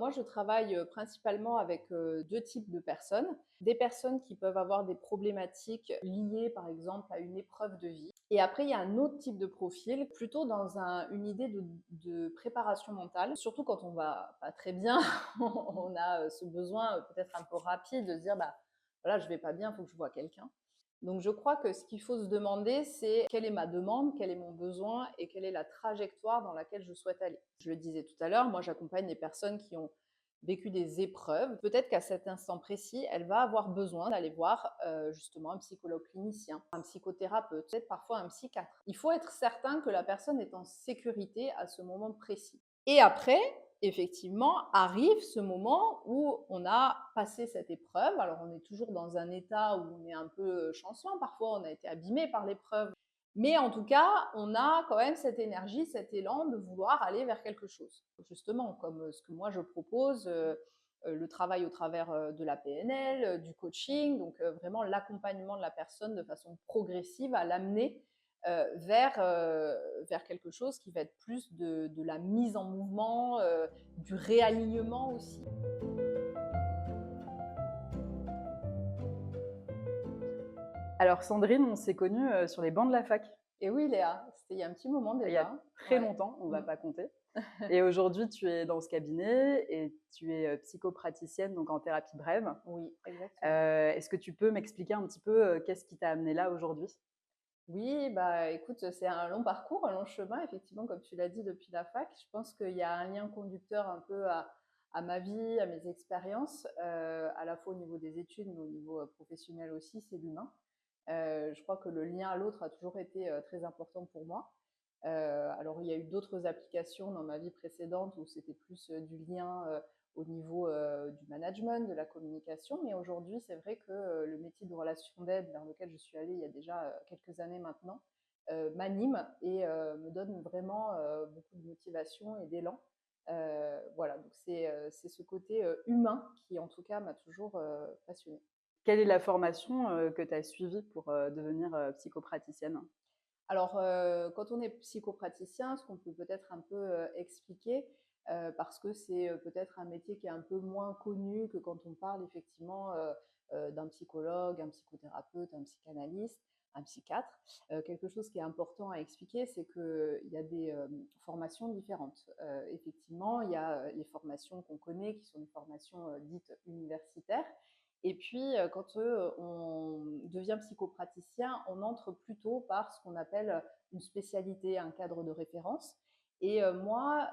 moi, je travaille principalement avec deux types de personnes. Des personnes qui peuvent avoir des problématiques liées, par exemple, à une épreuve de vie. Et après, il y a un autre type de profil, plutôt dans une idée de préparation mentale. Surtout quand on va pas très bien, on a ce besoin peut-être un peu rapide de se dire, bah voilà, je vais pas bien, il faut que je voie quelqu'un. Donc je crois que ce qu'il faut se demander, c'est quelle est ma demande, quel est mon besoin et quelle est la trajectoire dans laquelle je souhaite aller. Je le disais tout à l'heure, moi j'accompagne des personnes qui ont vécu des épreuves. Peut-être qu'à cet instant précis, elle va avoir besoin d'aller voir justement un psychologue clinicien, un psychothérapeute, peut-être parfois un psychiatre. Il faut être certain que la personne est en sécurité à ce moment précis. Et après, effectivement, arrive ce moment où on a passé cette épreuve. Alors, on est toujours dans un état où on est un peu chancelant. Parfois, on a été abîmé par l'épreuve. Mais en tout cas, on a quand même cette énergie, cet élan de vouloir aller vers quelque chose. Justement, comme ce que moi je propose, le travail au travers de la PNL, du coaching, donc vraiment l'accompagnement de la personne de façon progressive à l'amener vers quelque chose qui va être plus de la mise en mouvement, du réalignement aussi. Alors Sandrine, on s'est connus, sur les bancs de la fac, Et oui, Léa, c'était il y a un petit moment il y a déjà. très Ouais. longtemps, on va Mm. pas compter. Et aujourd'hui, tu es dans ce cabinet et tu es, psychopraticienne, donc en thérapie brève. Oui, exactement. Est-ce que tu peux m'expliquer un petit peu, qu'est-ce qui t'a amené là aujourd'hui? Oui, bah écoute, c'est un long parcours, un long chemin, effectivement, comme tu l'as dit depuis la fac. Je pense qu'il y a un lien conducteur un peu à ma vie, à mes expériences, à la fois au niveau des études, mais au niveau professionnel aussi, c'est l'humain. Je crois que le lien à l'autre a toujours été très important pour moi. Alors, il y a eu d'autres applications dans ma vie précédente où c'était plus du lien au niveau du management, de la communication. Mais aujourd'hui, c'est vrai que le métier de relation d'aide vers lequel je suis allée il y a déjà quelques années maintenant m'anime et me donne vraiment beaucoup de motivation et d'élan. Voilà, donc c'est ce côté humain qui, en tout cas, m'a toujours passionnée. Quelle est la formation, que tu as suivie pour, devenir, psychopraticienne? Alors, quand on est psychopraticien, ce qu'on peut peut-être un peu expliquer, parce que c'est peut-être un métier qui est un peu moins connu que quand on parle effectivement d'un psychologue, un psychothérapeute, un psychanalyste, un psychiatre. Quelque chose qui est important à expliquer, c'est qu'il y a des formations différentes. Effectivement, il y a les formations qu'on connaît, qui sont des formations dites universitaires. Et puis, quand on devient psychopraticien, on entre plutôt par ce qu'on appelle une spécialité, un cadre de référence. Et moi,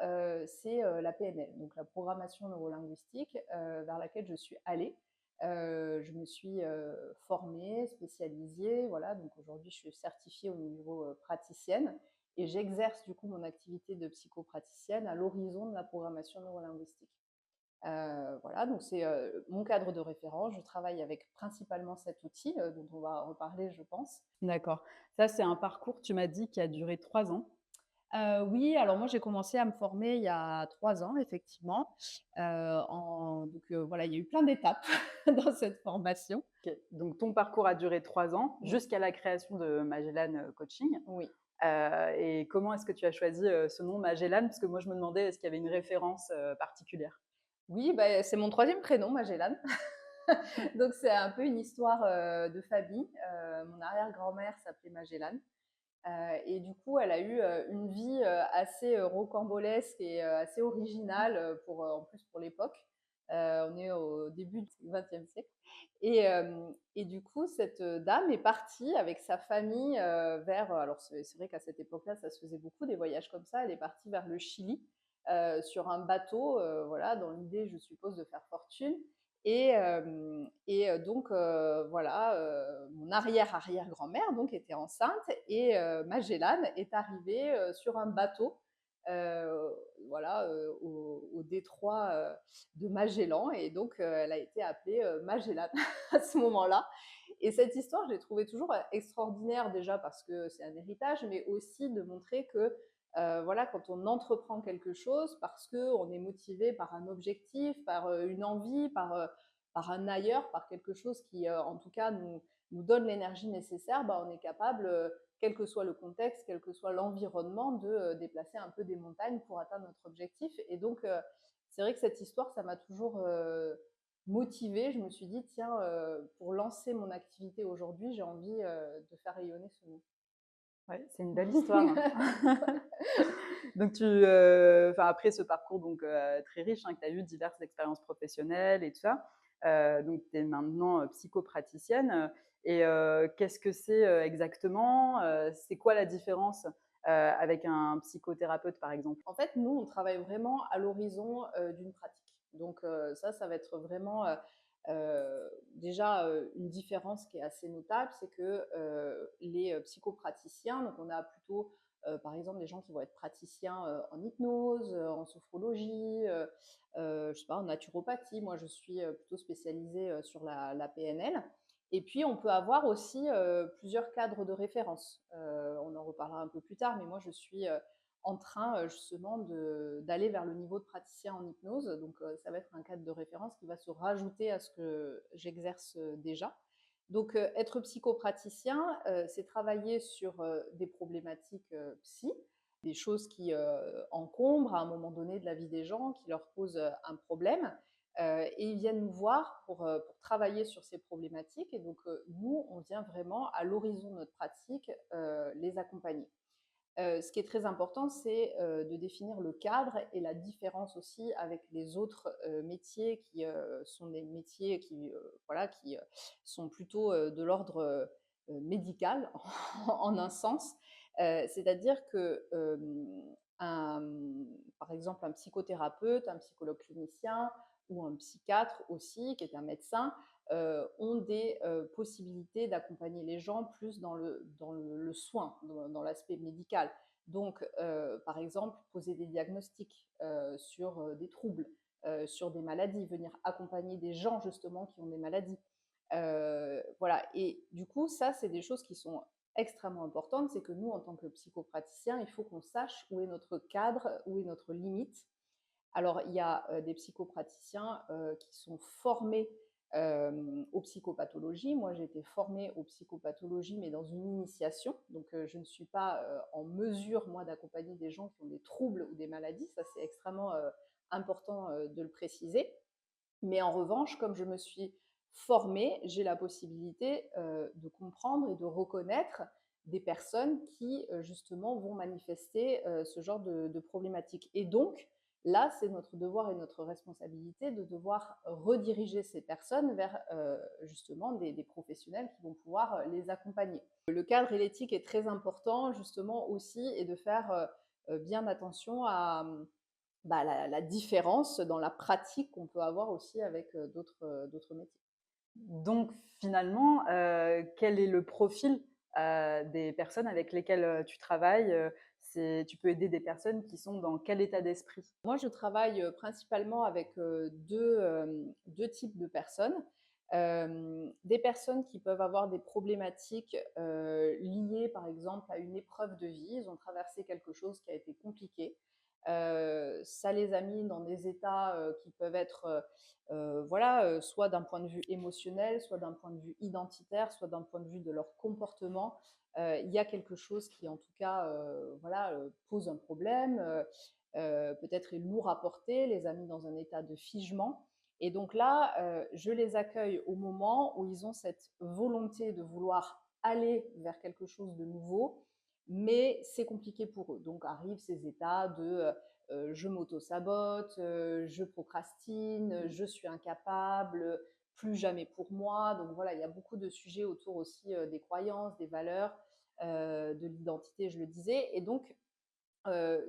c'est la PNL, donc la programmation neurolinguistique, vers laquelle je suis allée. Je me suis formée, spécialisée, voilà. Donc aujourd'hui, je suis certifiée au niveau praticienne et j'exerce du coup mon activité de psychopraticienne à l'horizon de la programmation neurolinguistique. Voilà, donc c'est mon cadre de référence. Je travaille avec principalement cet outil dont on va reparler, je pense. D'accord. Ça, c'est un parcours, tu m'as dit, qui a duré 3 ans. Oui, alors moi j'ai commencé à me former il y a 3 ans effectivement. Voilà, il y a eu plein d'étapes dans cette formation. OK, donc ton parcours a duré 3 ans Mmh. jusqu'à la création de Magellan, Coaching. Oui. Et comment est-ce que tu as choisi, ce nom Magellan? Parce que moi, je me demandais, est-ce qu'il y avait une référence, particulière? Oui, bah, c'est mon troisième prénom, Magellan. Donc c'est un peu une histoire, de famille. Mon arrière-grand-mère s'appelait Magellan. Et du coup, elle a eu une vie assez rocambolesque et assez originale en plus pour l'époque. On est au début du XXe siècle. Et du coup, cette dame est partie avec sa famille alors c'est vrai qu'à cette époque-là, ça se faisait beaucoup des voyages comme ça. Elle est partie vers le Chili sur un bateau, voilà, dans l'idée, je suppose, de faire fortune. Donc, voilà, mon arrière-arrière-grand-mère donc était enceinte et Magellan est arrivée sur un bateau, heu, voilà, au détroit de Magellan et donc elle a été appelée Magellan à ce moment-là. Et cette histoire, je l'ai trouvée toujours extraordinaire déjà parce que c'est un héritage, mais aussi de montrer que voilà, quand on entreprend quelque chose, parce qu'on est motivé par un objectif, par une envie, par un ailleurs, par quelque chose qui, en tout cas, nous donne l'énergie nécessaire, bah, on est capable, quel que soit le contexte, quel que soit l'environnement, de déplacer un peu des montagnes pour atteindre notre objectif. Et donc, c'est vrai que cette histoire, ça m'a toujours motivée. Je me suis dit, tiens, pour lancer mon activité aujourd'hui, j'ai envie de faire rayonner ce nom. Ouais, c'est une belle histoire. Donc après ce parcours donc très riche, hein, que tu as eu diverses expériences professionnelles et tout ça, donc tu es maintenant, psychopraticienne, et qu'est-ce que c'est, exactement? C'est quoi la différence, avec un psychothérapeute, par exemple? En fait, nous, on travaille vraiment à l'horizon d'une pratique. Donc ça va être vraiment déjà une différence qui est assez notable, c'est que les psychopraticiens, donc on a plutôt par exemple des gens qui vont être praticiens en hypnose, en sophrologie, je sais pas, en naturopathie. Moi, je suis plutôt spécialisée sur la PNL. Et puis, on peut avoir aussi plusieurs cadres de référence. On en reparlera un peu plus tard, mais moi, je suis en train justement d'aller vers le niveau de praticien en hypnose. Donc ça va être un cadre de référence qui va se rajouter à ce que j'exerce déjà. Donc être psychopraticien, c'est travailler sur des problématiques psy, des choses qui encombrent à un moment donné de la vie des gens, qui leur posent un problème. Et ils viennent nous voir pour travailler sur ces problématiques. Et donc, nous, on vient vraiment à l'horizon de notre pratique les accompagner. Ce qui est très important, c'est de définir le cadre et la différence aussi avec les autres métiers qui sont des métiers qui, voilà, qui sont plutôt de l'ordre médical, en un sens. C'est-à-dire que, par exemple, un psychothérapeute, un psychologue clinicien ou un psychiatre aussi, qui est un médecin, ont des possibilités d'accompagner les gens plus dans le soin, dans l'aspect médical. Donc, par exemple, poser des diagnostics sur des troubles, sur des maladies, venir accompagner des gens justement qui ont des maladies. Voilà. Et du coup, ça, c'est des choses qui sont extrêmement importantes. C'est que nous, en tant que psychopraticiens, il faut qu'on sache où est notre cadre, où est notre limite. Alors, il y a des psychopraticiens qui sont formés aux psychopathologies. Moi, j'ai été formée aux psychopathologies, mais dans une initiation. Donc, je ne suis pas en mesure, moi, d'accompagner des gens qui ont des troubles ou des maladies. Ça, c'est extrêmement important de le préciser. Mais en revanche, comme je me suis formée, j'ai la possibilité de comprendre et de reconnaître des personnes qui, justement, vont manifester ce genre de problématiques. Et donc, là, c'est notre devoir et notre responsabilité de devoir rediriger ces personnes vers, justement, des professionnels qui vont pouvoir les accompagner. Le cadre et l'éthique est très important, justement, aussi, et de faire bien attention à bah, la différence dans la pratique qu'on peut avoir aussi avec d'autres métiers. Donc finalement, quel est le profil, des personnes avec lesquelles, tu travailles? Tu peux aider des personnes qui sont dans quel état d'esprit? Moi, je travaille principalement avec deux types de personnes. Des personnes qui peuvent avoir des problématiques liées, par exemple, à une épreuve de vie. Ils ont traversé quelque chose qui a été compliqué. Ça les a mis dans des états qui peuvent être, voilà, soit d'un point de vue émotionnel, soit d'un point de vue identitaire, soit d'un point de vue de leur comportement. Il y a quelque chose qui, en tout cas, voilà, pose un problème. Peut-être est lourd à porter, les a mis dans un état de figement. Et donc là, je les accueille au moment où ils ont cette volonté de vouloir aller vers quelque chose de nouveau, mais c'est compliqué pour eux. Donc arrivent ces états de je m'auto-sabote, je procrastine, je suis incapable, plus jamais pour moi. Donc voilà, il y a beaucoup de sujets autour aussi des croyances, des valeurs, de l'identité, je le disais. Et donc,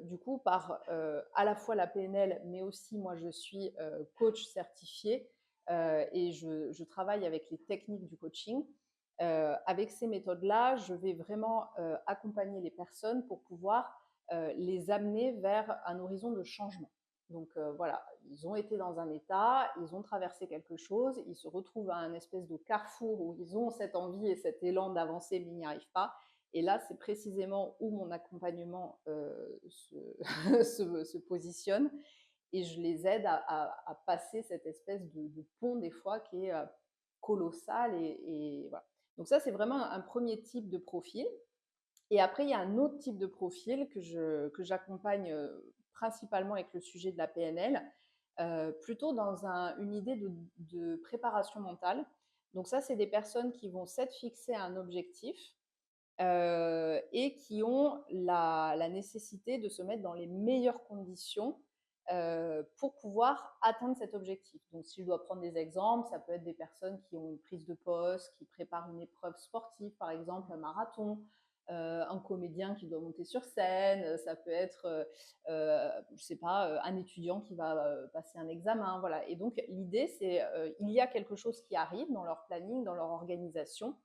du coup, par à la fois la PNL, mais aussi moi, je suis coach certifié et je travaille avec les techniques du coaching. Avec ces méthodes-là, je vais vraiment accompagner les personnes pour pouvoir les amener vers un horizon de changement. Donc voilà, ils ont été dans un état, ils ont traversé quelque chose, ils se retrouvent à un espèce de carrefour où ils ont cette envie et cet élan d'avancer, mais ils n'y arrivent pas. Et là, c'est précisément où mon accompagnement se positionne et je les aide à passer cette espèce de pont des fois qui est colossal et voilà. Donc ça, c'est vraiment un premier type de profil. Et après, il y a un autre type de profil que j'accompagne principalement avec le sujet de la PNL. plutôt dans une idée de préparation mentale. Donc ça, c'est des personnes qui vont s'être fixées un objectif et qui ont la nécessité de se mettre dans les meilleures conditions pour pouvoir atteindre cet objectif. Donc, si je dois prendre des exemples, ça peut être des personnes qui ont une prise de poste, qui préparent une épreuve sportive, par exemple un marathon, un comédien qui doit monter sur scène, ça peut être, je sais pas, un étudiant qui va passer un examen, voilà. Et donc, l'idée, c'est il y a quelque chose qui arrive dans leur planning, dans leur organisation,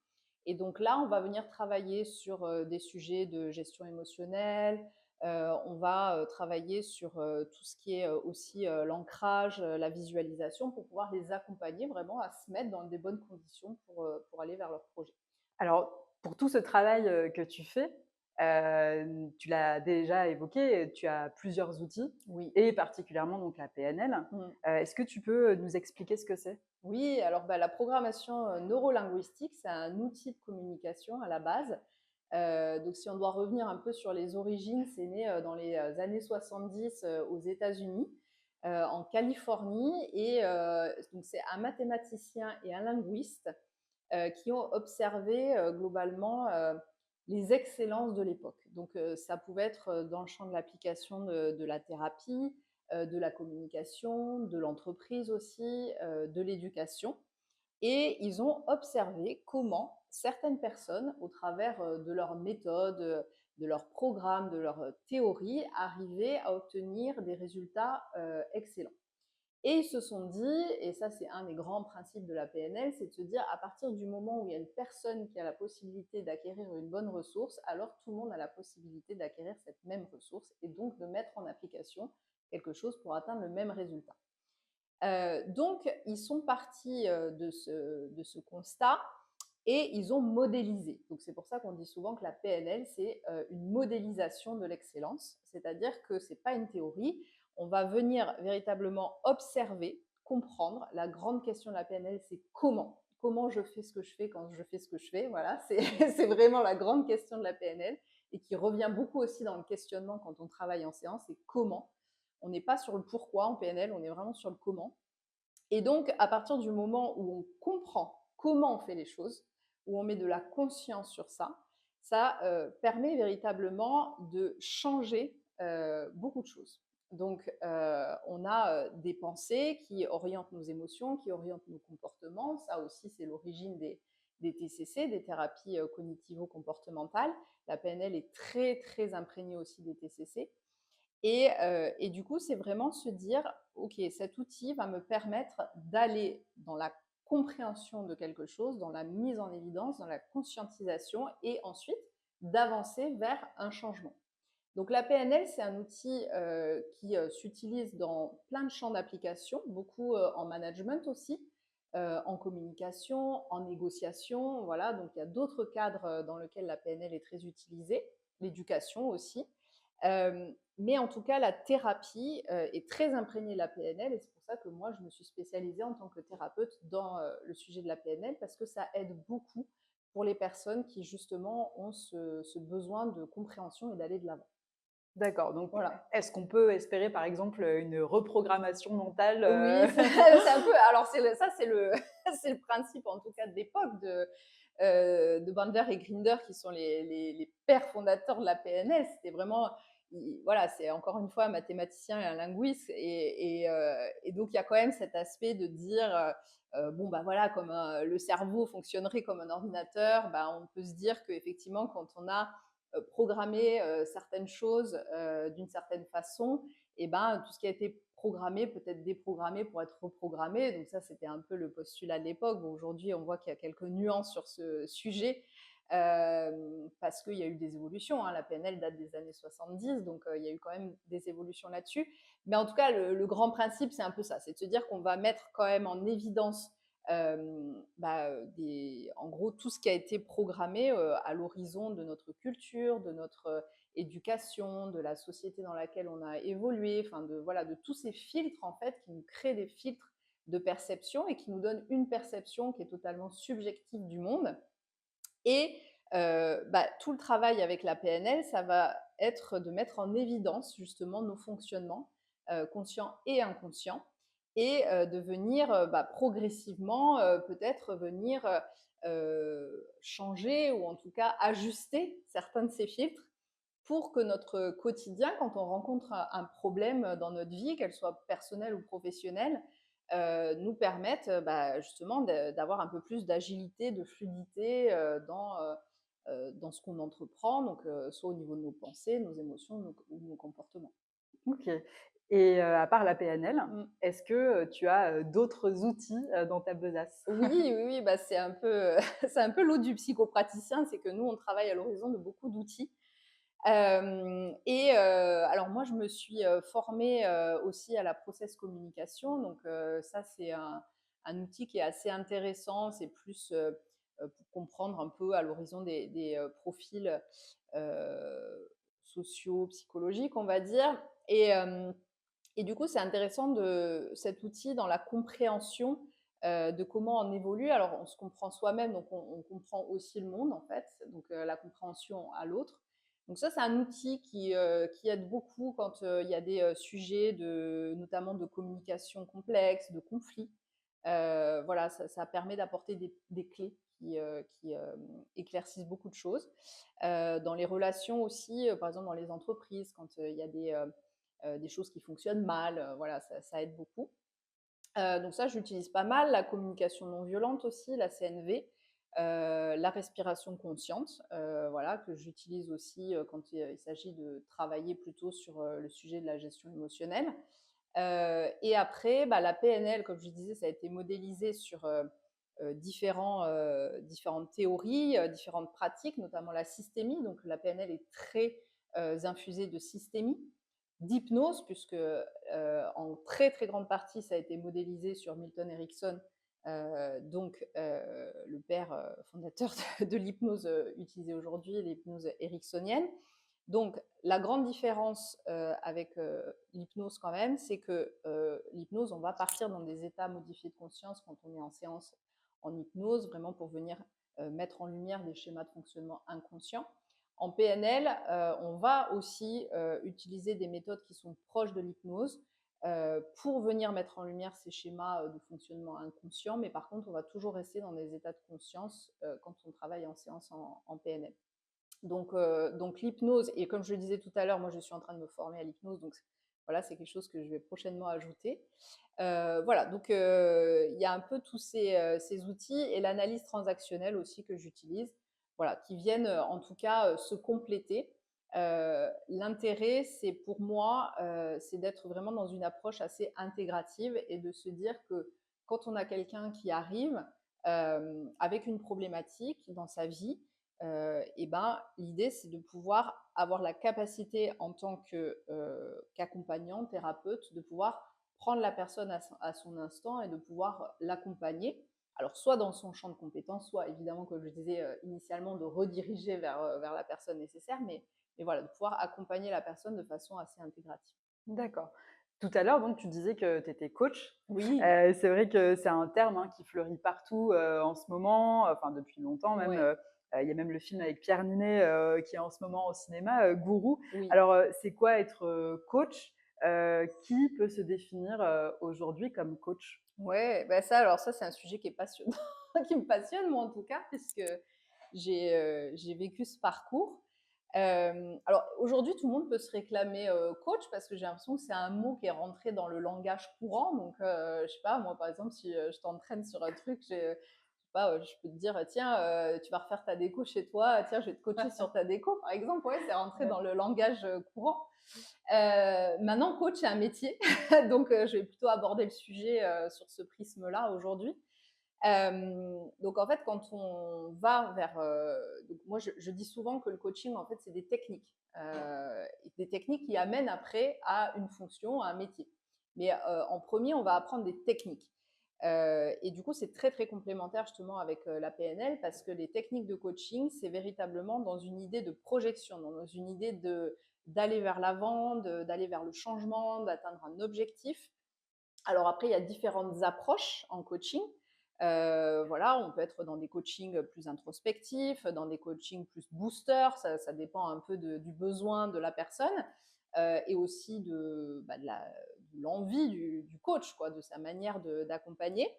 et donc là, on va venir travailler sur des sujets de gestion émotionnelle, on va travailler sur tout ce qui est aussi l'ancrage, la visualisation, pour pouvoir les accompagner vraiment à se mettre dans des bonnes conditions pour aller vers leur projet. Alors, pour tout ce travail que tu fais, tu l'as déjà évoqué, tu as plusieurs outils Oui. et particulièrement donc la PNL. Mm. Est-ce que tu peux nous expliquer ce que c'est? Oui, alors la programmation neurolinguistique, c'est un outil de communication à la base. Donc si on doit revenir un peu sur les origines, c'est né dans les années 70 aux États-Unis, en Californie, et donc c'est un mathématicien et un linguiste qui ont observé globalement les excellences de l'époque. Donc ça pouvait être dans le champ de l'application de la thérapie, de la communication, de l'entreprise aussi, de l'éducation. Et ils ont observé comment certaines personnes, au travers de leurs méthodes, de leurs programmes, de leurs théories, arrivaient à obtenir des résultats excellents. Et ils se sont dit, et ça c'est un des grands principes de la PNL, c'est de se dire, à partir du moment où il y a une personne qui a la possibilité d'acquérir une bonne ressource, alors tout le monde a la possibilité d'acquérir cette même ressource et donc de mettre en application quelque chose pour atteindre le même résultat. Donc, ils sont partis de ce constat et ils ont modélisé. Donc, c'est pour ça qu'on dit souvent que la PNL, c'est une modélisation de l'excellence, c'est-à-dire que ce n'est pas une théorie. On va venir véritablement observer, comprendre. La grande question de la PNL, c'est comment. Comment je fais ce que je fais quand je fais ce que je fais. Voilà, c'est vraiment la grande question de la PNL et qui revient beaucoup aussi dans le questionnement quand on travaille en séance, c'est comment. On n'est pas sur le pourquoi en PNL, on est vraiment sur le comment. Et donc, à partir du moment où on comprend comment on fait les choses, où on met de la conscience sur ça, ça permet véritablement de changer beaucoup de choses. Donc, on a des pensées qui orientent nos émotions, qui orientent nos comportements. Ça aussi, c'est l'origine des TCC, des thérapies cognitivo-comportementales. La PNL est très, très imprégnée aussi des TCC. Et du coup, c'est vraiment se dire, OK, cet outil va me permettre d'aller dans la compréhension de quelque chose, dans la mise en évidence, dans la conscientisation, et ensuite d'avancer vers un changement. Donc la PNL, c'est un outil qui s'utilise dans plein de champs d'application, beaucoup en management aussi, en communication, en négociation, voilà. Donc il y a d'autres cadres dans lesquels la PNL est très utilisée, l'éducation aussi. Mais en tout cas, la thérapie est très imprégnée de la PNL, et c'est pour ça que moi, je me suis spécialisée en tant que thérapeute dans le sujet de la PNL, parce que ça aide beaucoup pour les personnes qui justement ont ce besoin de compréhension et d'aller de l'avant. D'accord, donc Voilà. est-ce qu'on peut espérer par exemple une reprogrammation mentale Oui, c'est un peu. Alors ça, c'est le c'est le principe en tout cas d'époque de Bandler et Grinder, qui sont les pères fondateurs de la PNL. C'était vraiment, voilà, c'est encore une fois un mathématicien et un linguiste, et donc il y a quand même cet aspect de dire bon bah voilà, comme le cerveau fonctionnerait comme un ordinateur, bah, on peut se dire qu'effectivement quand on a programmé certaines choses d'une certaine façon, et ben tout ce qui a été programmé peut être déprogrammé pour être reprogrammé. Donc ça, c'était un peu le postulat de l'époque. Bon, aujourd'hui, on voit qu'il y a quelques nuances sur ce sujet parce qu'il y a eu des évolutions. Hein. La PNL date des années 70, donc il y a eu quand même des évolutions là-dessus. Mais en tout cas, le grand principe, c'est un peu ça, c'est de se dire qu'on va mettre quand même en évidence en gros tout ce qui a été programmé à l'horizon de notre culture, de notre éducation, de la société dans laquelle on a évolué, enfin de tous ces filtres en fait qui nous créent des filtres de perception et qui nous donnent une perception qui est totalement subjective du monde. Et tout le travail avec la PNL, ça va être de mettre en évidence justement nos fonctionnements conscients et inconscients, et de venir, progressivement, peut-être venir, changer ou en tout cas ajuster certains de ces filtres pour que notre quotidien, quand on rencontre un problème dans notre vie, qu'elle soit personnelle ou professionnelle, nous permette, justement d'avoir un peu plus d'agilité, de fluidité, dans ce qu'on entreprend, donc soit au niveau de nos pensées, nos émotions, ou nos comportements. OK. Et à part la PNL, Mmh. est-ce que, tu as, d'autres outils, dans ta besace? Oui, oui, oui, c'est un peu, c'est un peu l'eau du psychopraticien, c'est que nous, on travaille à l'horizon de beaucoup d'outils. Alors moi, je me suis, formée, aussi à la process communication, donc ça, c'est un outil qui est assez intéressant. C'est plus, pour comprendre un peu à l'horizon des profils, sociaux, psychologiques, on va dire. Et du coup, c'est intéressant de cet outil dans la compréhension, de comment on évolue. Alors, on se comprend soi-même, donc on comprend aussi le monde, en fait, donc la compréhension à l'autre. Donc ça, c'est un outil qui aide beaucoup quand, il y a des, sujets notamment de communication complexe, de conflits. Voilà, ça permet d'apporter des clés qui éclaircissent beaucoup de choses. Dans les relations aussi, par exemple dans les entreprises, quand, il y a des choses qui fonctionnent mal, voilà, ça aide beaucoup. Donc ça, j'utilise pas mal. La communication non violente aussi, la CNV, la respiration consciente, voilà, que j'utilise aussi, quand il s'agit de travailler plutôt sur, le sujet de la gestion émotionnelle. Et après, la PNL, comme je disais, ça a été modélisé sur, différentes théories, différentes pratiques, notamment la systémie. Donc la PNL est très, infusée de systémie, d'hypnose puisque, en très, très grande partie, ça a été modélisé sur Milton Erickson, le père, fondateur de l'hypnose, utilisée aujourd'hui, l'hypnose ericksonienne. Donc la grande différence, avec, l'hypnose quand même, c'est que, l'hypnose, on va partir dans des états modifiés de conscience quand on est en séance en hypnose, vraiment pour venir, mettre en lumière des schémas de fonctionnement inconscients. En PNL, on va aussi, utiliser des méthodes qui sont proches de l'hypnose, pour venir mettre en lumière ces schémas, de fonctionnement inconscient, mais par contre, on va toujours rester dans des états de conscience, quand on travaille en séance en PNL. Donc l'hypnose, et comme je le disais tout à l'heure, moi je suis en train de me former à l'hypnose, donc voilà, c'est quelque chose que je vais prochainement ajouter. Voilà, donc il y a un peu tous ces outils et l'analyse transactionnelle aussi que j'utilise, voilà, qui viennent, en tout cas, se compléter. L'intérêt, c'est pour moi, c'est d'être vraiment dans une approche assez intégrative et de se dire que quand on a quelqu'un qui arrive, avec une problématique dans sa vie, l'idée, c'est de pouvoir avoir la capacité en tant qu'accompagnant, thérapeute, de pouvoir prendre la personne à son instant et de pouvoir l'accompagner. Alors, soit dans son champ de compétences, soit évidemment, comme je disais initialement, de rediriger vers la personne nécessaire, mais voilà, de pouvoir accompagner la personne de façon assez intégrative. D'accord. Tout à l'heure, donc, tu disais que tu étais coach. Oui, C'est vrai que c'est un terme, hein, qui fleurit partout, en ce moment, enfin depuis longtemps même, ouais, il y a même le film avec Pierre Ninet, qui est en ce moment au cinéma, Gourou. oui. Alors, c'est quoi être, coach? Qui peut se définir, aujourd'hui comme coach? Ouais, ça alors ça, c'est un sujet qui est passionnant, qui me passionne moi en tout cas, puisque j'ai vécu ce parcours. Alors aujourd'hui, tout le monde peut se réclamer, coach parce que j'ai l'impression que c'est un mot qui est rentré dans le langage courant. Donc je sais pas, moi par exemple, si, je t'entraîne sur un truc, je sais pas, je peux te dire: «Tiens, tu vas refaire ta déco chez toi, tiens, je vais te coacher sur ta déco», par exemple. Ouais, c'est rentré Ouais. dans le langage, courant. Maintenant, coach, c'est un métier, donc je vais plutôt aborder le sujet, sur ce prisme-là aujourd'hui. Donc en fait, quand on va vers, donc moi je dis souvent que le coaching, en fait, c'est des techniques qui amènent après à une fonction, à un métier. Mais, en premier, on va apprendre des techniques. Et du coup, c'est très, très complémentaire justement avec, la PNL parce que les techniques de coaching, c'est véritablement dans une idée de projection, dans une idée d'aller vers l'avant, d'aller vers le changement, d'atteindre un objectif. Alors après, il y a différentes approches en coaching. Voilà, on peut être dans des coachings plus introspectifs, dans des coachings plus boosters, ça dépend un peu du besoin de la personne, et aussi l'envie du coach, quoi, de sa manière d'accompagner.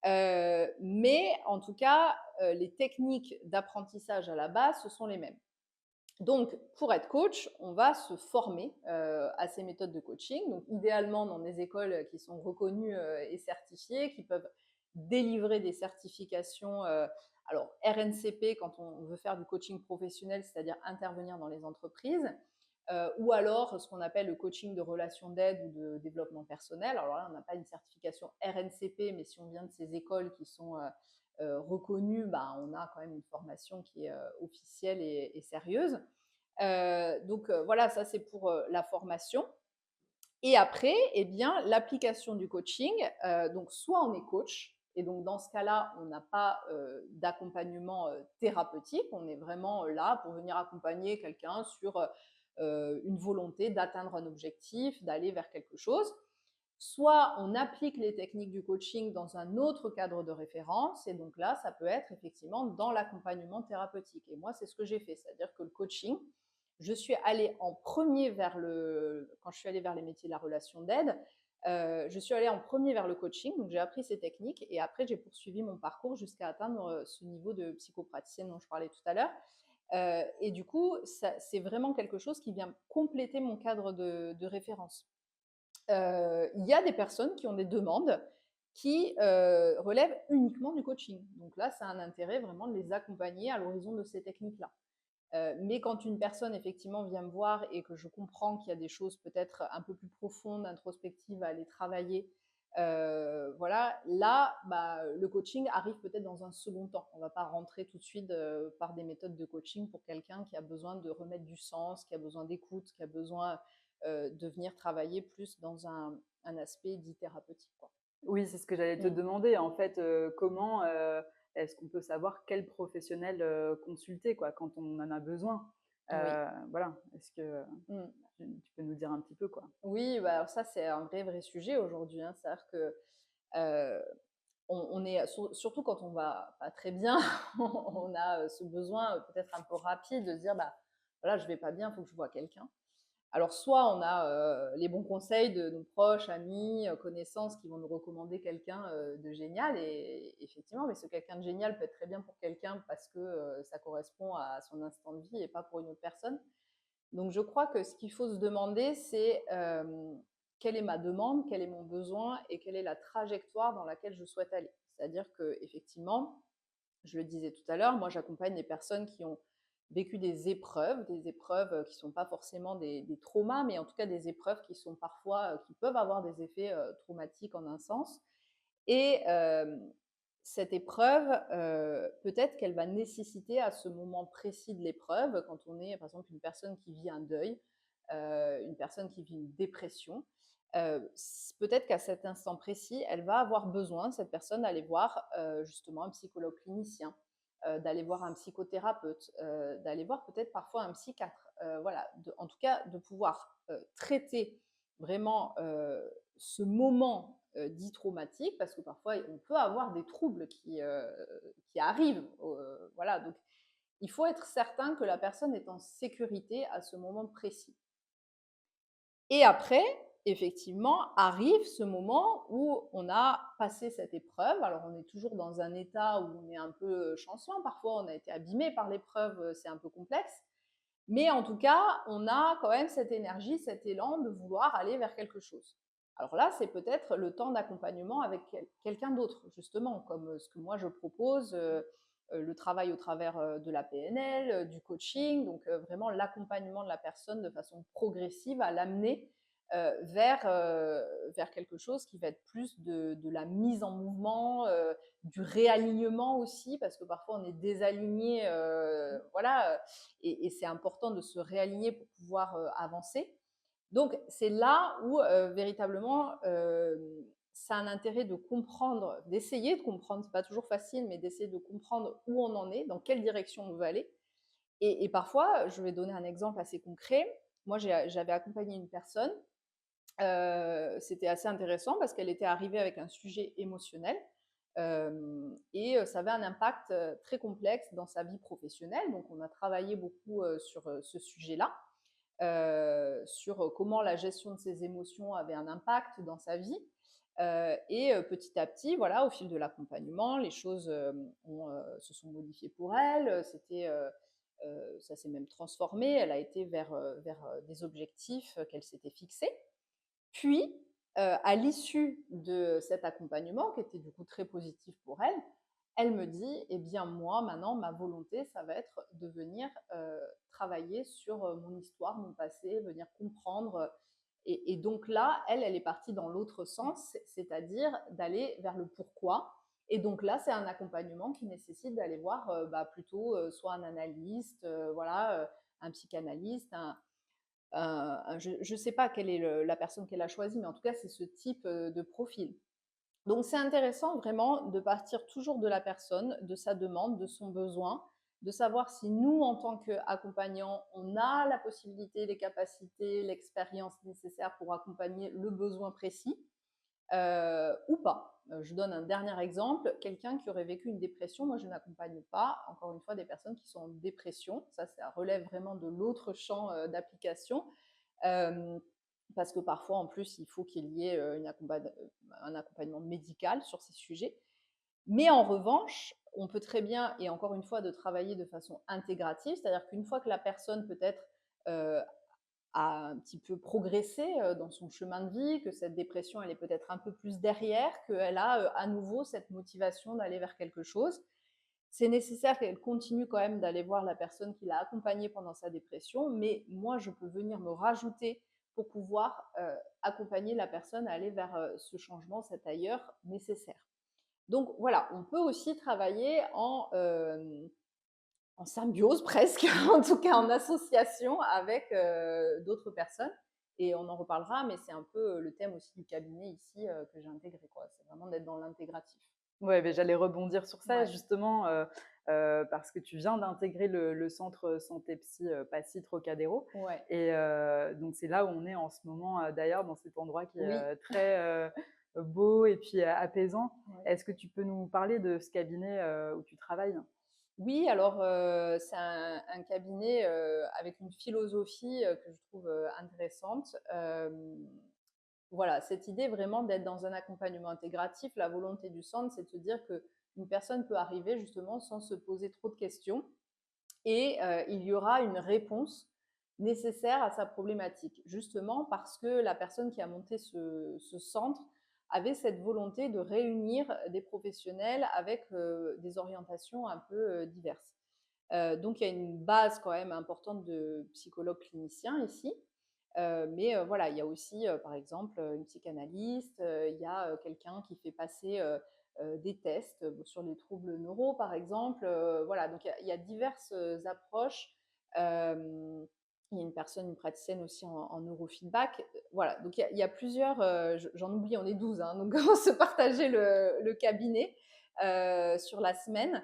Mais en tout cas, les techniques d'apprentissage à la base, ce sont les mêmes. Donc, pour être coach, on va se former à ces méthodes de coaching. Donc, idéalement, dans des écoles qui sont reconnues et certifiées, qui peuvent délivrer des certifications. Alors, RNCP, quand on veut faire du coaching professionnel, c'est-à-dire intervenir dans les entreprises, ou alors ce qu'on appelle le coaching de relation d'aide ou de développement personnel. Alors là, on n'a pas une certification RNCP, mais si on vient de ces écoles qui sont reconnues, bah, on a quand même une formation qui est officielle et sérieuse. Donc voilà, ça c'est pour la formation. Et après, eh bien, l'application du coaching, donc soit on est coach, et donc dans ce cas-là, on n'a pas d'accompagnement thérapeutique, on est vraiment là pour venir accompagner quelqu'un sur une volonté d'atteindre un objectif, d'aller vers quelque chose. Soit on applique les techniques du coaching dans un autre cadre de référence, et donc là, ça peut être effectivement dans l'accompagnement thérapeutique. Et moi, c'est ce que j'ai fait, c'est-à-dire que le coaching, je suis allée en premier quand je suis allée vers les métiers de la relation d'aide, je suis allée en premier vers le coaching, donc j'ai appris ces techniques et après j'ai poursuivi mon parcours jusqu'à atteindre ce niveau de psychopraticienne dont je parlais tout à l'heure. Et du coup, c'est vraiment quelque chose qui vient compléter mon cadre de référence. Il y a des personnes qui ont des demandes qui relèvent uniquement du coaching. Donc là, ça a un intérêt vraiment de les accompagner à l'horizon de ces techniques-là. Mais quand une personne effectivement vient me voir et que je comprends qu'il y a des choses peut-être un peu plus profondes, introspectives à aller travailler, voilà, là, bah, le coaching arrive peut-être dans un second temps. On ne va pas rentrer tout de suite par des méthodes de coaching pour quelqu'un qui a besoin de remettre du sens, qui a besoin d'écoute, qui a besoin de venir travailler plus dans un aspect dit thérapeutique, quoi. Oui, c'est ce que j'allais te Mm. demander. En fait, comment est-ce qu'on peut savoir quel professionnel consulter quoi, quand on en a besoin? Oui. Voilà, est-ce que Mm. tu peux nous dire un petit peu quoi? Oui, bah, alors ça, c'est un vrai sujet aujourd'hui, hein. C'est-à-dire que euh, on est, surtout quand on va pas très bien, on a ce besoin peut-être un peu rapide de se dire, bah, voilà, je vais pas bien, il faut que je voie quelqu'un. Alors, soit on a les bons conseils de nos proches, amis, connaissances qui vont nous recommander quelqu'un de génial. Et effectivement, mais ce quelqu'un de génial peut être très bien pour quelqu'un parce que ça correspond à son instant de vie et pas pour une autre personne. Donc, je crois que ce qu'il faut se demander, c'est quelle est ma demande, quel est mon besoin et quelle est la trajectoire dans laquelle je souhaite aller. C'est-à-dire que effectivement, je le disais tout à l'heure, moi j'accompagne des personnes qui ont vécu des épreuves qui ne sont pas forcément des traumas, mais en tout cas des épreuves qui sont parfois, qui peuvent avoir des effets traumatiques en un sens. Et cette épreuve, peut-être qu'elle va nécessiter à ce moment précis de l'épreuve, quand on est par exemple une personne qui vit un deuil, une personne qui vit une dépression, peut-être qu'à cet instant précis, elle va avoir besoin, cette personne, d'aller voir justement un psychologue clinicien, d'aller voir un psychothérapeute, d'aller voir peut-être parfois un psychiatre. Voilà, en tout cas, de pouvoir traiter vraiment ce moment dit traumatique, parce que parfois on peut avoir des troubles qui arrivent. Voilà, donc il faut être certain que la personne est en sécurité à ce moment précis. Et après, effectivement, arrive ce moment où on a passé cette épreuve. Alors, on est toujours dans un état où on est un peu chancelant. Parfois, on a été abîmé par l'épreuve, c'est un peu complexe. Mais en tout cas, on a quand même cette énergie, cet élan de vouloir aller vers quelque chose. Alors là, c'est peut-être le temps d'accompagnement avec quelqu'un d'autre, justement, comme ce que moi je propose, le travail au travers de la PNL, du coaching, donc vraiment l'accompagnement de la personne de façon progressive à l'amener vers quelque chose qui va être plus de la mise en mouvement, du réalignement aussi, parce que parfois on est désaligné, voilà, et c'est important de se réaligner pour pouvoir avancer. Donc c'est là où véritablement ça a un intérêt de comprendre, d'essayer de comprendre, c'est pas toujours facile, mais d'essayer de comprendre où on en est, dans quelle direction on veut aller. Et parfois, je vais donner un exemple assez concret. Moi, j'avais accompagné une personne, c'était assez intéressant parce qu'elle était arrivée avec un sujet émotionnel et ça avait un impact très complexe dans sa vie professionnelle. Donc, on a travaillé beaucoup sur ce sujet-là. sur comment la gestion de ses émotions avait un impact dans sa vie. Petit à petit, voilà, au fil de l'accompagnement, les choses se sont modifiées pour elle. Ça s'est même transformé. Elle a été vers des objectifs qu'elle s'était fixés. Puis, à l'issue de cet accompagnement, qui était du coup très positif pour elle, elle me dit: «Eh bien moi, maintenant, ma volonté, ça va être de venir, travailler sur, mon histoire, mon passé, venir comprendre». Et donc là, elle est partie dans l'autre sens, c'est-à-dire d'aller vers le pourquoi. Et donc là, c'est un accompagnement qui nécessite d'aller voir, plutôt, soit un analyste, voilà, un psychanalyste, je ne sais pas quelle est la personne qu'elle a choisie, mais en tout cas, c'est ce type de profil. Donc, c'est intéressant vraiment de partir toujours de la personne, de sa demande, de son besoin, de savoir si nous, en tant qu'accompagnants, on a la possibilité, les capacités, l'expérience nécessaire pour accompagner le besoin précis ou pas. Je donne un dernier exemple, quelqu'un qui aurait vécu une dépression, moi je n'accompagne pas, encore une fois, des personnes qui sont en dépression, ça relève vraiment de l'autre champ d'application, euh, parce que parfois en plus il faut qu'il y ait un accompagnement médical sur ces sujets. Mais en revanche, on peut très bien, et encore une fois, de travailler de façon intégrative, c'est-à-dire qu'une fois que la personne peut-être euh, a un petit peu progressé dans son chemin de vie, que cette dépression, elle est peut-être un peu plus derrière, qu'elle a à nouveau cette motivation d'aller vers quelque chose. C'est nécessaire qu'elle continue quand même d'aller voir la personne qui l'a accompagnée pendant sa dépression, mais moi, je peux venir me rajouter pour pouvoir accompagner la personne à aller vers ce changement, cet ailleurs nécessaire. Donc voilà, on peut aussi travailler en symbiose presque, en tout cas en association avec d'autres personnes. Et on en reparlera, mais c'est un peu le thème aussi du cabinet ici que j'ai intégré, quoi. C'est vraiment d'être dans l'intégratif. Ouais, mais j'allais rebondir sur ça Ouais. justement, parce que tu viens d'intégrer le centre santé psy, Passy Trocadéro Ouais. et donc c'est là où on est en ce moment, d'ailleurs dans cet endroit qui Oui. est très, beau et puis apaisant. Ouais. Est-ce que tu peux nous parler de ce cabinet, où tu travailles? Oui, alors c'est un cabinet avec une philosophie que je trouve intéressante. Voilà, cette idée vraiment d'être dans un accompagnement intégratif, la volonté du centre, c'est de se dire qu'une personne peut arriver justement sans se poser trop de questions et il y aura une réponse nécessaire à sa problématique, justement parce que la personne qui a monté ce centre avait cette volonté de réunir des professionnels avec des orientations un peu diverses. Donc il y a une base quand même importante de psychologues cliniciens ici. Mais voilà, il y a aussi, par exemple, une psychanalyste, il y a quelqu'un qui fait passer des tests sur les troubles neuro, par exemple. Voilà, donc il y a diverses approches. Euh, il y a une personne, une praticienne aussi en neurofeedback. Voilà, donc il y a plusieurs, j'en oublie, on est 12, hein, donc on se partageait le cabinet sur la semaine.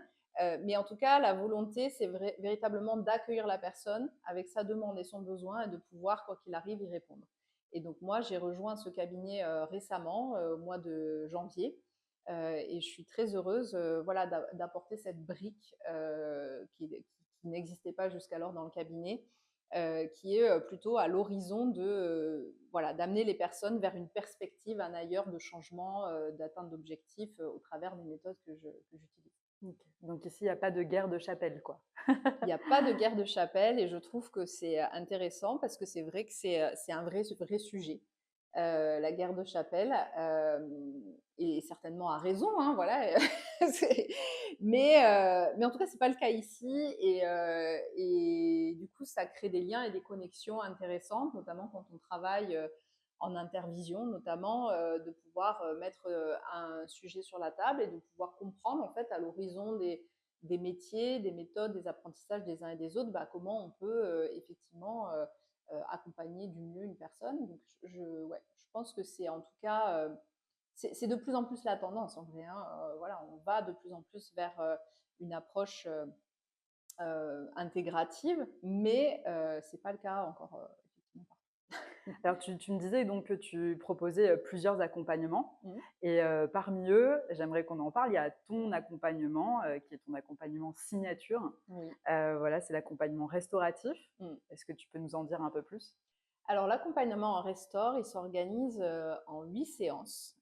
Mais en tout cas, la volonté, c'est véritablement d'accueillir la personne avec sa demande et son besoin et de pouvoir, quoi qu'il arrive, y répondre. Et donc moi, j'ai rejoint ce cabinet récemment, au mois de janvier, et je suis très heureuse voilà, d'apporter cette brique qui n'existait pas jusqu'alors dans le cabinet, qui est plutôt à l'horizon de voilà, d'amener les personnes vers une perspective, un ailleurs de changement, d'atteinte d'objectifs au travers des méthodes que j'utilise. OK. Donc ici, il n'y a pas de guerre de chapelle, quoi. Il n'y a pas de guerre de chapelle et je trouve que c'est intéressant parce que c'est vrai que c'est un vrai sujet. La guerre de chapelle, et certainement à raison, hein, voilà. Mais en tout cas, c'est pas le cas ici et du coup, ça crée des liens et des connexions intéressantes, notamment quand on travaille en intervision, notamment de pouvoir mettre un sujet sur la table et de pouvoir comprendre en fait à l'horizon des métiers, des méthodes, des apprentissages des uns et des autres, comment on peut effectivement accompagner du mieux une personne. Donc, ouais, je pense que c'est en tout cas, c'est de plus en plus la tendance en vrai. Hein. Voilà, on va de plus en plus vers une approche intégrative, mais c'est pas le cas encore effectivement. Alors tu me disais donc que tu proposais, plusieurs accompagnements Mmh. et parmi eux, j'aimerais qu'on en parle, il y a ton accompagnement, qui est ton accompagnement signature. Oui. Voilà, c'est l'accompagnement restauratif. Mmh. Est-ce que tu peux nous en dire un peu plus? Alors l'accompagnement en Restore, il s'organise, en 8 séances.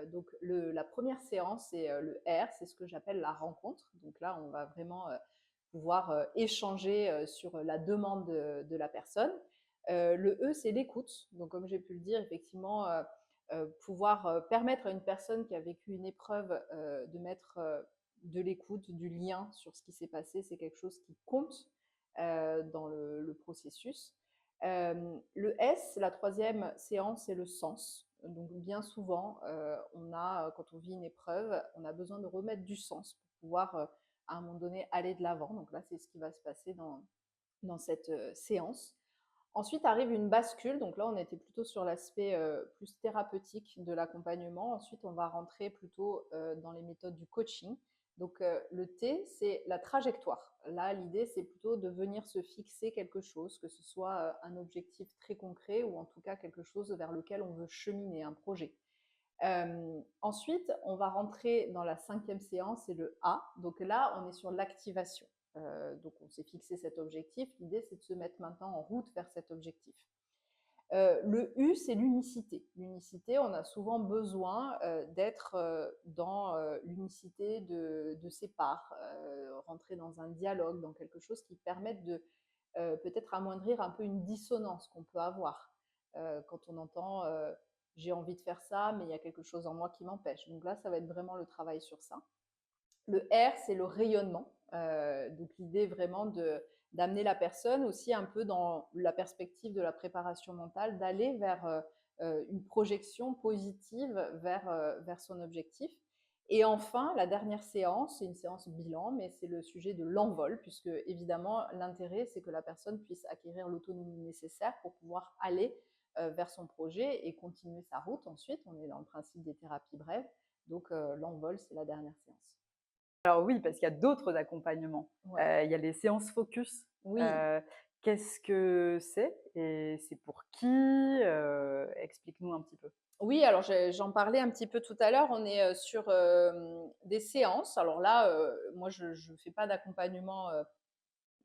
Donc la première séance, c'est, le R, c'est ce que j'appelle la rencontre. Donc là, on va vraiment, pouvoir, échanger, sur la demande de la personne. Le E, c'est l'écoute. Donc comme j'ai pu le dire, effectivement, pouvoir, permettre à une personne qui a vécu une épreuve, de mettre, de l'écoute, du lien sur ce qui s'est passé, c'est quelque chose qui compte, dans le processus. Le S, la troisième séance, c'est le sens. Donc bien souvent, quand on vit une épreuve, on a besoin de remettre du sens pour pouvoir, à un moment donné, aller de l'avant. Donc là, c'est ce qui va se passer dans cette séance. Ensuite arrive une bascule. Donc là, on était plutôt sur l'aspect plus thérapeutique de l'accompagnement. Ensuite, on va rentrer plutôt dans les méthodes du coaching. Donc le T, c'est la trajectoire. Là, l'idée, c'est plutôt de venir se fixer quelque chose, que ce soit un objectif très concret ou en tout cas quelque chose vers lequel on veut cheminer, un projet. Ensuite, on va rentrer dans la cinquième séance, c'est le A. Donc là, on est sur l'activation. Donc on s'est fixé cet objectif. L'idée, c'est de se mettre maintenant en route vers cet objectif. Le U, c'est l'unicité. L'unicité, on a souvent besoin d'être dans l'unicité de ses parts, rentrer dans un dialogue, dans quelque chose qui permette de peut-être amoindrir un peu une dissonance qu'on peut avoir quand on entend j'ai envie de faire ça, mais il y a quelque chose en moi qui m'empêche. Donc là, ça va être vraiment le travail sur ça. Le R, c'est le rayonnement. Donc l'idée vraiment d'amener la personne aussi un peu dans la perspective de la préparation mentale, d'aller vers une projection positive vers son objectif. Et enfin, la dernière séance, c'est une séance bilan, mais c'est le sujet de l'envol, puisque évidemment, l'intérêt, c'est que la personne puisse acquérir l'autonomie nécessaire pour pouvoir aller vers son projet et continuer sa route ensuite. On est dans le principe des thérapies brèves. Donc l'envol, c'est la dernière séance. Alors oui, parce qu'il y a d'autres accompagnements. Ouais. Il y a les séances focus. Oui, Heu, Qu'est-ce que c'est et c'est pour qui? Explique-nous un petit peu. oui, alors j'en parlais un petit peu tout à l'heure. On est, sur, des séances. Alors là, moi je fais pas d'accompagnement,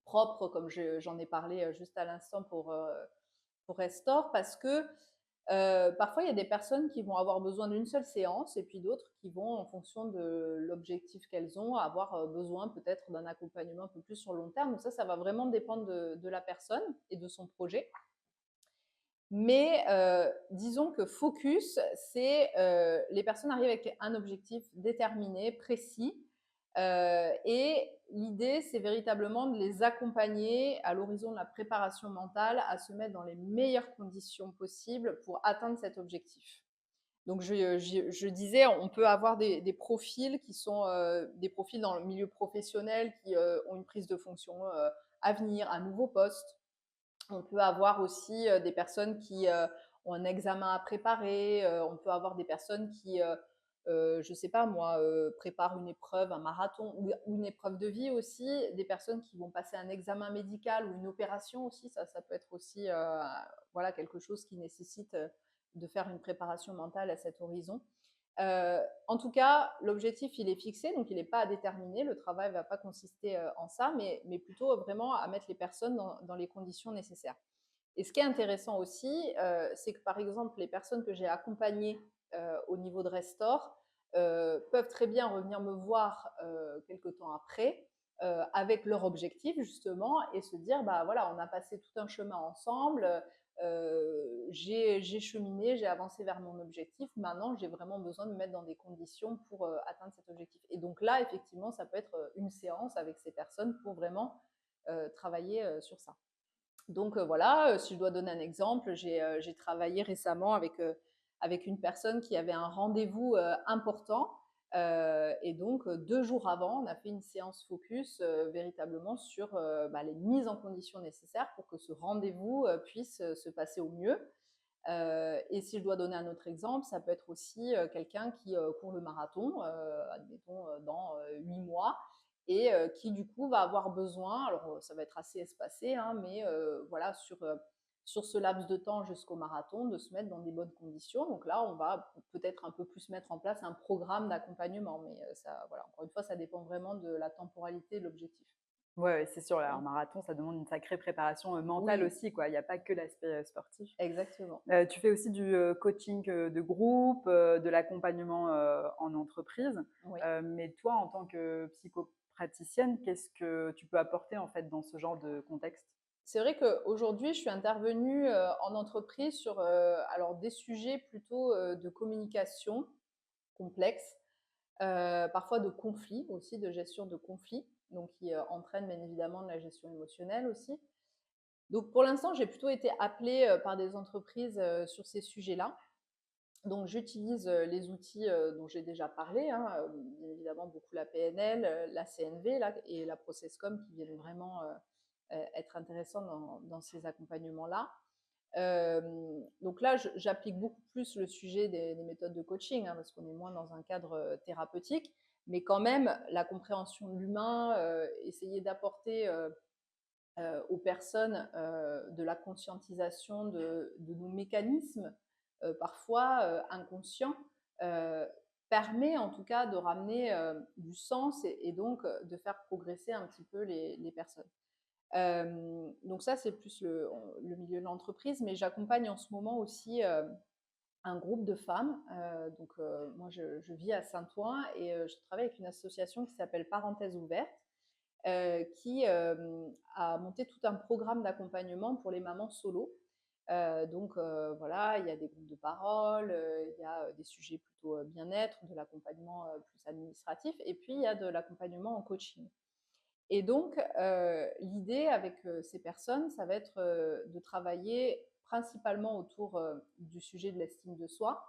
propre comme j'en ai parlé, juste à l'instant pour Restore parce que, parfois il y a des personnes qui vont avoir besoin d'une seule séance et puis d'autres qui vont, en fonction de l'objectif qu'elles ont, avoir, besoin peut-être d'un accompagnement un peu plus sur le long terme. Donc ça va vraiment dépendre de la personne et de son projet. Mais disons que focus, c'est les personnes arrivent avec un objectif déterminé, précis, et l'idée, c'est véritablement de les accompagner à l'horizon de la préparation mentale à se mettre dans les meilleures conditions possibles pour atteindre cet objectif. Donc je disais, on peut avoir des profils qui sont des profils dans le milieu professionnel qui ont une prise de fonction à venir, un nouveau poste. On peut avoir aussi des personnes qui ont un examen à préparer. On peut avoir des personnes qui, je ne sais pas moi, préparent une épreuve, un marathon ou une épreuve de vie aussi. Des personnes qui vont passer un examen médical ou une opération aussi. Ça peut être aussi voilà, quelque chose qui nécessite de faire une préparation mentale à cet horizon. En tout cas, l'objectif, il est fixé, donc il n'est pas à déterminer. Le travail ne va pas consister en ça, mais plutôt vraiment à mettre les personnes dans les conditions nécessaires. Et ce qui est intéressant aussi, c'est que par exemple, les personnes que j'ai accompagnées au niveau de Restore peuvent très bien revenir me voir quelques temps après avec leur objectif justement et se dire, bah voilà, on a passé tout un chemin ensemble, j'ai cheminé, j'ai avancé vers mon objectif. Maintenant, j'ai vraiment besoin de me mettre dans des conditions pour atteindre cet objectif. Et donc là, effectivement, ça peut être une séance avec ces personnes pour vraiment travailler sur ça. Donc voilà, si je dois donner un exemple, j'ai travaillé récemment avec une personne qui avait un rendez-vous important. Et donc 2 jours avant, on a fait une séance focus véritablement sur bah, les mises en conditions nécessaires pour que ce rendez-vous puisse se passer au mieux. Et si je dois donner un autre exemple, ça peut être aussi quelqu'un qui court le marathon, admettons dans 8 mois, et qui du coup va avoir besoin, alors ça va être assez espacé, hein, mais voilà, sur ce laps de temps jusqu'au marathon, de se mettre dans des bonnes conditions. Donc là, on va peut-être un peu plus mettre en place un programme d'accompagnement. Mais ça, voilà, encore une fois, ça dépend vraiment de la temporalité et de l'objectif. Ouais, ouais, c'est sûr, là, un Hein. marathon, ça demande une sacrée préparation, mentale Oui, aussi, quoi. Il y a pas que l'aspect, sportif. exactement. Tu fais aussi du, coaching, de groupe, de l'accompagnement, en entreprise. Oui. Mais toi, en tant que psychopraticienne, qu'est-ce que tu peux apporter, en fait, dans ce genre de contexte? C'est vrai qu'aujourd'hui, je suis intervenue en entreprise sur alors des sujets plutôt de communication complexe, parfois de conflits aussi, de gestion de conflits, donc qui entraîne bien évidemment de la gestion émotionnelle aussi. Donc pour l'instant, j'ai plutôt été appelée par des entreprises sur ces sujets-là. Donc j'utilise les outils dont j'ai déjà parlé, hein, bien évidemment beaucoup la PNL, la CNV là, et la ProcessCom qui viennent vraiment être intéressants dans ces accompagnements-là. Donc là, j'applique beaucoup plus le sujet des méthodes de coaching, hein, parce qu'on est moins dans un cadre thérapeutique, mais quand même la compréhension de l'humain, essayer d'apporter aux personnes de la conscientisation de nos mécanismes, parfois inconscients, euh, permet en tout cas de ramener du sens et donc de faire progresser un petit peu les personnes. Donc ça, c'est plus le milieu de l'entreprise, mais j'accompagne en ce moment aussi un groupe de femmes. Donc moi, je vis à Saint-Ouen et je travaille avec une association qui s'appelle Parenthèse ouverte, qui a monté tout un programme d'accompagnement pour les mamans solo. Donc voilà, il y a des groupes de parole, il y a des sujets plutôt bien-être, de l'accompagnement plus administratif, et puis il y a de l'accompagnement en coaching. Et donc, l'idée avec ces personnes, ça va être de travailler principalement autour du sujet de l'estime de soi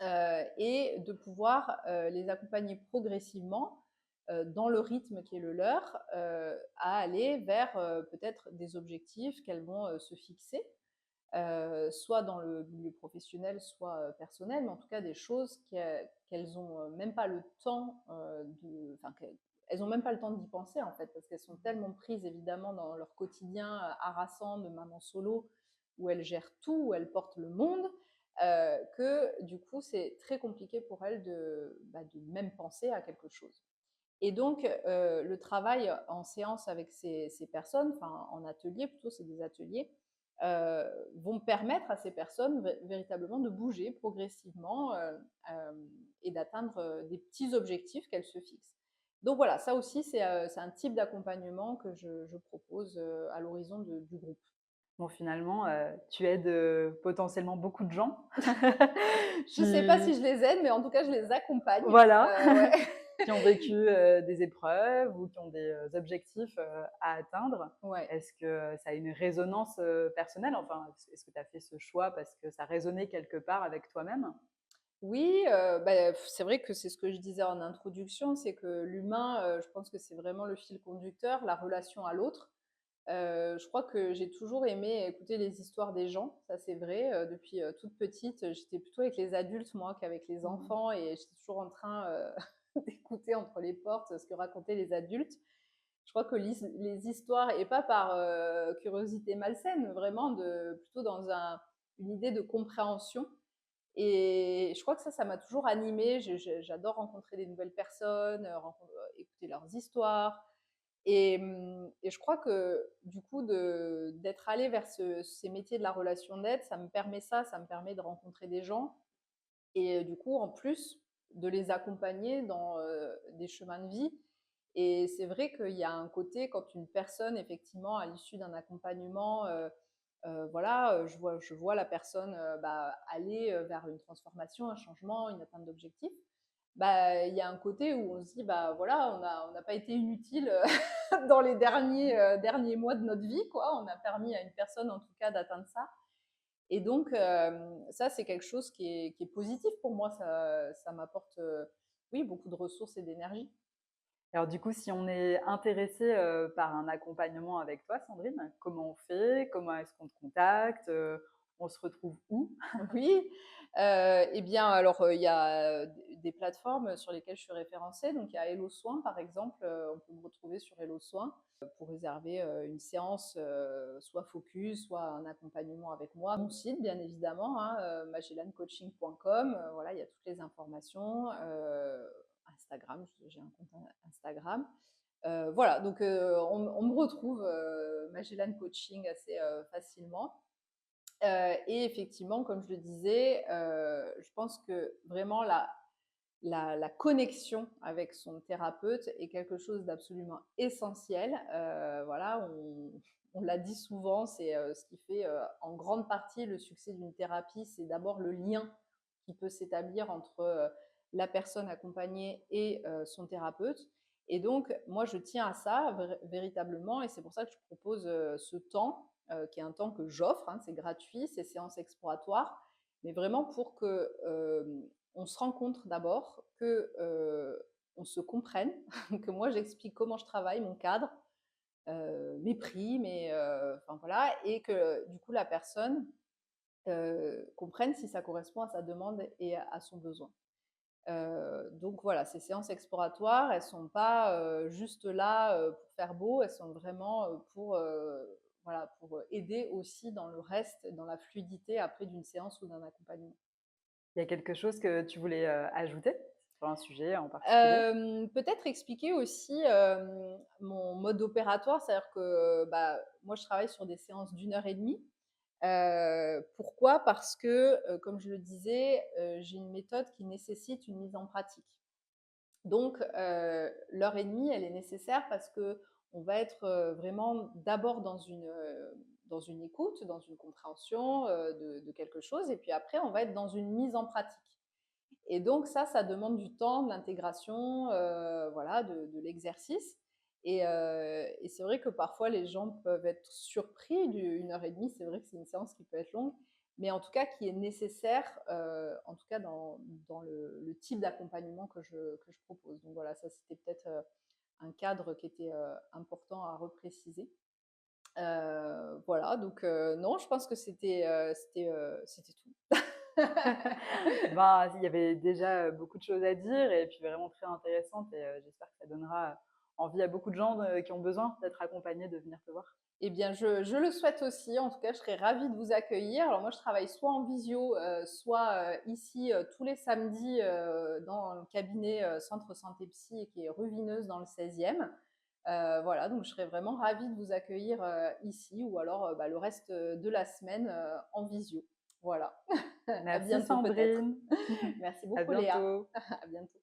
et de pouvoir les accompagner progressivement dans le rythme qui est le leur à aller vers peut-être des objectifs qu'elles vont se fixer, soit dans le milieu professionnel, soit personnel, mais en tout cas des choses qu'elles n'ont même pas le temps enfin, elles n'ont même pas le temps d'y penser en fait, parce qu'elles sont tellement prises évidemment dans leur quotidien harassant de maman solo, où elles gèrent tout, où elles portent le monde, que du coup c'est très compliqué pour elles de même penser à quelque chose. Et donc, le travail en séance avec ces personnes, enfin en atelier plutôt, c'est des ateliers, vont permettre à ces personnes véritablement de bouger progressivement et d'atteindre des petits objectifs qu'elles se fixent. Donc voilà, ça aussi, c'est un type d'accompagnement que je propose à l'horizon du groupe. Bon, finalement, tu aides, potentiellement beaucoup de gens Je ne sais pas qui si je les aide, mais en tout cas, je les accompagne. voilà, Ouais. qui ont vécu, des épreuves ou qui ont des, objectifs, à atteindre. Ouais. Est-ce que ça a une résonance, personnelle? Enfin, est-ce que tu as fait ce choix parce que ça résonnait quelque part avec toi-même? Oui, c'est vrai que c'est ce que je disais en introduction, c'est que l'humain, je pense que c'est vraiment le fil conducteur, la relation à l'autre. Je crois que j'ai toujours aimé écouter les histoires des gens, ça c'est vrai, depuis, toute petite, j'étais plutôt avec les adultes moi qu'avec les Mmh. enfants et j'étais toujours en train, d'écouter entre les portes ce que racontaient les adultes. Je crois que les histoires et pas par, curiosité malsaine, vraiment plutôt dans une idée de compréhension, et je crois que ça m'a toujours animée. J'adore rencontrer des nouvelles personnes, écouter leurs histoires. Et je crois que du coup, d'être allée vers ces métiers de la relation d'aide, ça me permet ça, ça me permet de rencontrer des gens et du coup, en plus, de les accompagner dans des chemins de vie. Et c'est vrai qu'il y a un côté, quand une personne, effectivement, à l'issue d'un accompagnement, voilà, je vois la personne aller vers une transformation, un changement, une atteinte d'objectifs. Bah, il y a un côté où on se dit, bah voilà, on n'a pas été inutile dans les derniers mois de notre vie, quoi. On a permis à une personne, en tout cas, d'atteindre ça. Et donc, ça, c'est quelque chose qui est positif pour moi. Ça m'apporte, oui, beaucoup de ressources et d'énergie. Alors du coup, si on est intéressé, par un accompagnement avec toi, Sandrine, comment on fait? Comment est-ce qu'on te contacte? on se retrouve où? Oui, et bien, alors, il y a, des plateformes sur lesquelles je suis référencée. Donc il y a Hello Soin, par exemple, on peut me retrouver sur Hello Soin, pour réserver, une séance, soit focus, soit un accompagnement avec moi. Mon site, bien évidemment, hein, magellancoaching.com, voilà, il y a toutes les informations, Instagram, j'ai un compte Instagram. Voilà, donc on me retrouve, Magellan Coaching assez, facilement. Et effectivement, comme je le disais, je pense que vraiment la connexion avec son thérapeute est quelque chose d'absolument essentiel. Voilà, on l'a dit souvent, c'est, ce qui fait, en grande partie le succès d'une thérapie, c'est d'abord le lien qui peut s'établir entre, la personne accompagnée et son thérapeute. Et donc moi, je tiens à ça véritablement, et c'est pour ça que je propose, ce temps, qui est un temps que j'offre, hein, c'est gratuit, ces séances exploratoires, mais vraiment pour que, on se rencontre d'abord, que, on se comprenne, que moi j'explique comment je travaille, mon cadre, mes prix, enfin voilà, et que du coup la personne, comprenne si ça correspond à sa demande et à son besoin. Donc voilà, ces séances exploratoires, elles sont pas, juste là, pour faire beau, elles sont vraiment, pour, voilà, pour aider aussi dans le reste, dans la fluidité après d'une séance ou d'un accompagnement. Il y a quelque chose que tu voulais, ajouter sur un sujet en particulier? Peut-être expliquer aussi, mon mode opératoire, c'est-à-dire que, bah, moi je travaille sur des séances d'1 heure et demie. Pourquoi? Parce que, comme je le disais, j'ai une méthode qui nécessite une mise en pratique. Donc, l'heure et demie, elle est nécessaire parce que on va être, vraiment d'abord dans une écoute, dans une compréhension, de quelque chose, et puis après on va être dans une mise en pratique. Et donc ça demande du temps, de l'intégration, voilà, de l'exercice. Et c'est vrai que parfois les gens peuvent être surpris d'1 heure et demie. C'est vrai que c'est une séance qui peut être longue, mais en tout cas qui est nécessaire, en tout cas dans le type d'accompagnement que je propose. Donc voilà, ça c'était peut-être, un cadre qui était, important à repréciser. Voilà, donc non, je pense que c'était tout. Ben, il y avait déjà, beaucoup de choses à dire et puis vraiment très intéressantes et j'espère que ça donnera envie à beaucoup de gens, qui ont besoin d'être accompagnés, de venir te voir. Eh bien, je le souhaite aussi. En tout cas, je serais ravie de vous accueillir. Alors moi, je travaille soit en visio, soit, ici, tous les samedis, dans le cabinet, Centre Santé Psy, qui est rue Vineuse dans le 16e. Voilà, donc je serais vraiment ravie de vous accueillir, ici, ou alors, bah, le reste, de la semaine, en visio. Voilà. À Merci bientôt peut-être. Sandrine, Merci à beaucoup Léa. bientôt. À bientôt.